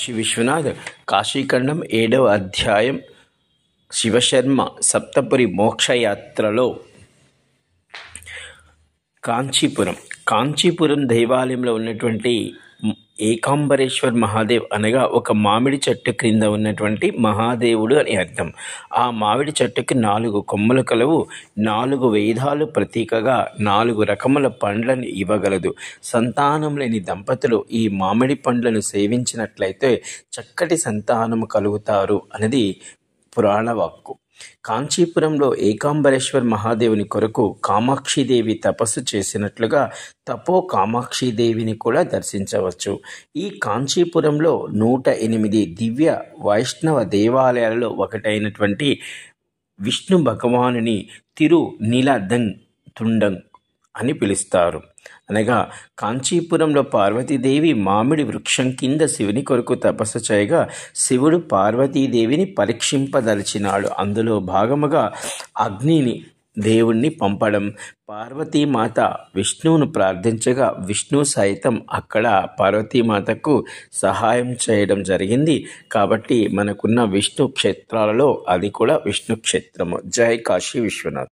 శ్రీ విశ్వనాథ్ కాశీఖండం 7వ అధ్యాయం శివశర్మ సప్తపురి మోక్షయాత్రలో కాంచీపురం దేవాలయంలో ఉన్నటువంటి ఏకాంబరేశ్వర్ మహాదేవ్ అనగా ఒక మామిడి చెట్టు క్రింద ఉన్నటువంటి మహాదేవుడు అని అర్థం. ఆ మామిడి చెట్టుకి 4 కొమ్మలు కలవు. 4 వేదాలు ప్రతీకగా 4 రకముల పండ్లను ఇవ్వగలదు. సంతానం లేని దంపతులు ఈ మామిడి పండ్లను సేవించినట్లయితే చక్కటి సంతానము కలుగుతారు అనేది పురాణ వాక్కు. కాంచీపురంలో ఏకాంబరేశ్వర్ మహాదేవుని కొరకు కామాక్షిదేవి తపస్సు చేసినట్లుగా తపో కామాక్షిదేవిని కూడా దర్శించవచ్చు. ఈ కాంచీపురంలో 108 దివ్య వైష్ణవ దేవాలయాలలో ఒకటైనటువంటి విష్ణు భగవానుని తిరునీలదంగ్ తుండం అని పిలుస్తారు. అనగా కాంచీపురంలో పార్వతీదేవి మామిడి వృక్షం కింద శివుని కొరకు తపస్సు చేయగా శివుడు పార్వతీదేవిని పరీక్షింపదలిచినాడు. అందులో భాగముగా అగ్నిని దేవుణ్ణి పంపడం, పార్వతీమాత విష్ణువును ప్రార్థించగా విష్ణు సైతం అక్కడ పార్వతీమాతకు సహాయం చేయడం జరిగింది. కాబట్టి మనకున్న విష్ణు క్షేత్రాలలో అది కూడా విష్ణు క్షేత్రము. జై కాశీ విశ్వనాథ్.